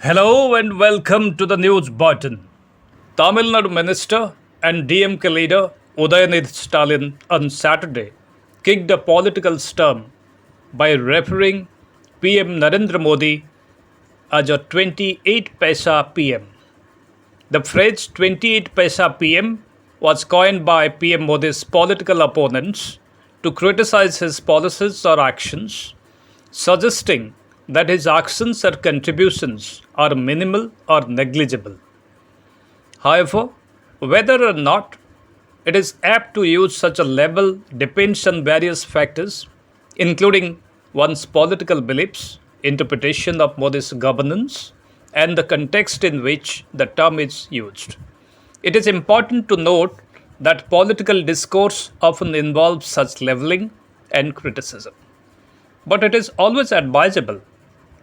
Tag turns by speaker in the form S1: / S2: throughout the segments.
S1: Hello and welcome to the news button. Tamil Nadu Minister and DMK leader Udhayanidhi Stalin on Saturday kicked a political storm by referring PM Narendra Modi as a 28 Paisa PM. The phrase 28 Paisa PM was coined by PM Modi's political opponents to criticize his policies or actions, suggesting that his actions or contributions are minimal or negligible. However, whether or not it is apt to use such a label depends on various factors, including one's political beliefs, interpretation of Modi's governance, and the context in which the term is used. It is important to note that political discourse often involves such labeling and criticism. But it is always advisable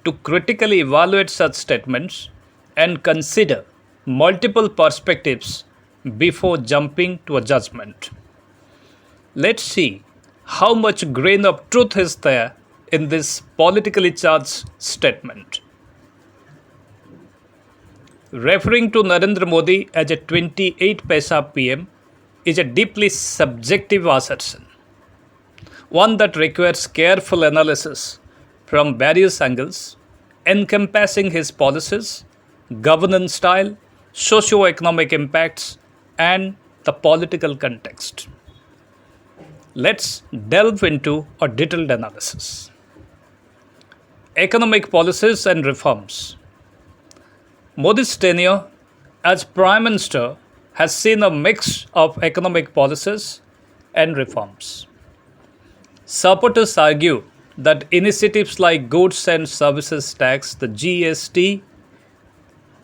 S1: to critically evaluate such statements and consider multiple perspectives before jumping to a judgment. Let's see how much grain of truth is there in this politically charged statement. Referring to Narendra Modi as a 28 Paisa PM is a deeply subjective assertion, one that requires careful analysis from various angles, encompassing his policies, governance style, socio-economic impacts, and the political context. Let's delve into a detailed analysis. Economic policies and reforms. Modi's tenure as Prime Minister has seen a mix of economic policies and reforms. Supporters argue that initiatives like goods and services tax, the GST,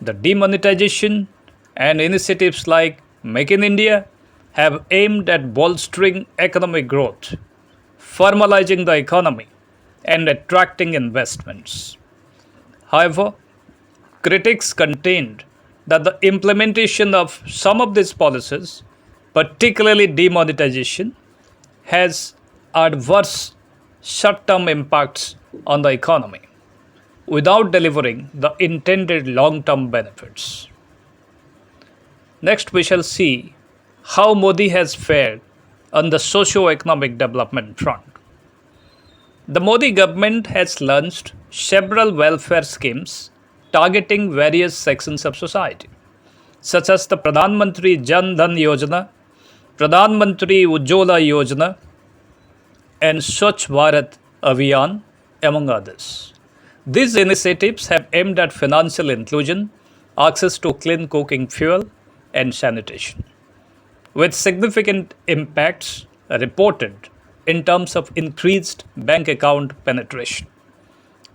S1: the demonetization, and initiatives like Make in India have aimed at bolstering economic growth, formalizing the economy, and attracting investments. However, critics contend that the implementation of some of these policies, particularly demonetization, has adverse short term impacts on the economy without delivering the intended long term benefits. Next, we shall see how Modi has fared on the socio economic development front. The Modi government has launched several welfare schemes targeting various sections of society, such as the Pradhan Mantri Jan Dhan Yojana, Pradhan Mantri Ujjwala Yojana, and Swachh Bharat Abhiyan, among others. These initiatives have aimed at financial inclusion, access to clean cooking fuel, and sanitation, with significant impacts reported in terms of increased bank account penetration,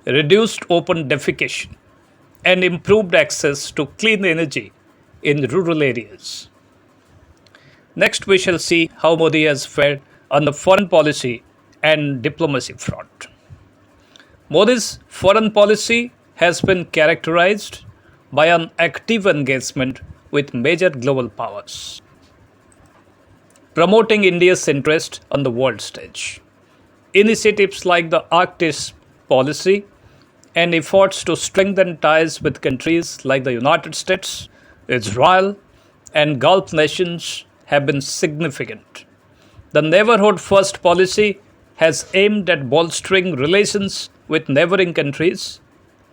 S1: reduced open defecation, and improved access to clean energy in rural areas. Next, we shall see how Modi has fared on the foreign policy and diplomacy front. Modi's foreign policy has been characterized by an active engagement with major global powers, promoting India's interest on the world stage. Initiatives like the Arctic policy and efforts to strengthen ties with countries like the United States, Israel, and Gulf nations have been significant. The Neighborhood First policy has aimed at bolstering relations with neighboring countries,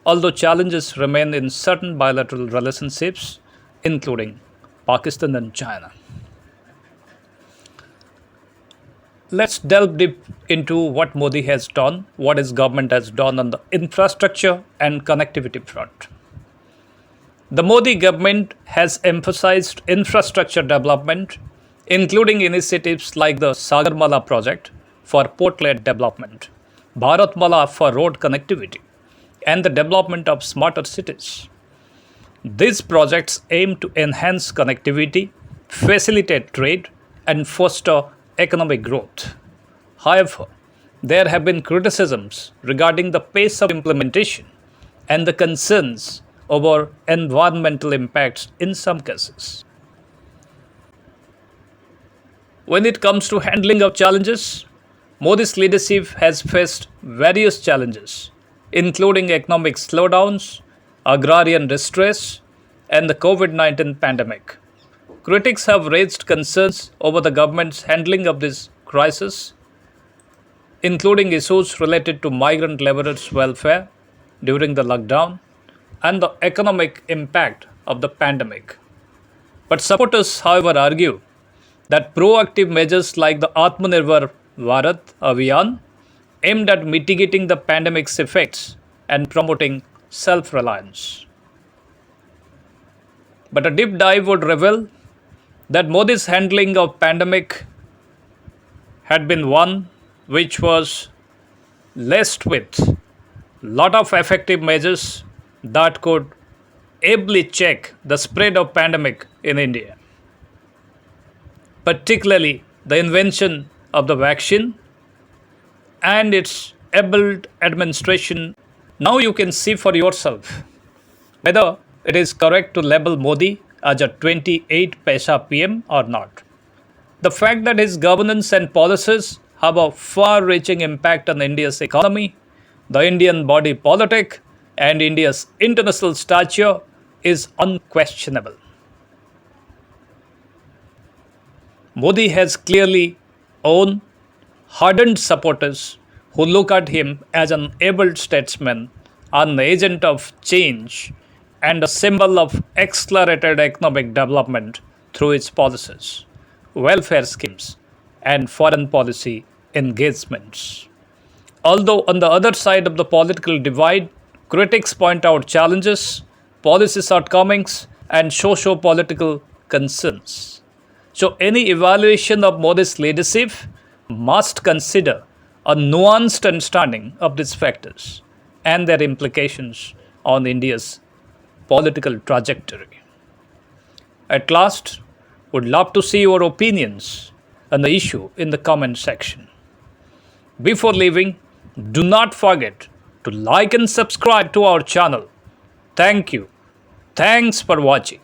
S1: although challenges remain in certain bilateral relationships, including Pakistan and China. Let's delve deep into what Modi has done, what his government has done on the infrastructure and connectivity front. The Modi government has emphasized infrastructure development, including initiatives like the Sagarmala project for port-led development, Bharatmala for road connectivity, and the development of smarter cities. These projects aim to enhance connectivity, facilitate trade, and foster economic growth. However, there have been criticisms regarding the pace of implementation and the concerns over environmental impacts in some cases. When it comes to handling of challenges, Modi's leadership has faced various challenges, including economic slowdowns, agrarian distress, and the COVID 19 pandemic. Critics have raised concerns over the government's handling of this crisis, including issues related to migrant laborers' welfare during the lockdown and the economic impact of the pandemic. But supporters, however, argue that proactive measures like the Atmanirbhar Bharat Abhiyan, aimed at mitigating the pandemic's effects and promoting self-reliance. But a deep dive would reveal that Modi's handling of pandemic had been one which was laced with lot of effective measures that could ably check the spread of pandemic in India, particularly the invention of the vaccine and its able administration. Now you can see for yourself whether it is correct to label Modi as a 28 Paisa PM or not. The fact that his governance and policies have a far-reaching impact on India's economy, the Indian body politic, and India's international stature is unquestionable. Modi has clearly owned hardened supporters who look at him as an able statesman, an agent of change, and a symbol of accelerated economic development through its policies, welfare schemes, and foreign policy engagements. Although on the other side of the political divide, critics point out challenges, policy shortcomings, and socio-political concerns. So any evaluation of Modi's leadership must consider a nuanced understanding of these factors and their implications on India's political trajectory. At last, would love to see your opinions on the issue in the comment section. Before leaving, do not forget to like and subscribe to our channel. Thank you. Thanks for watching.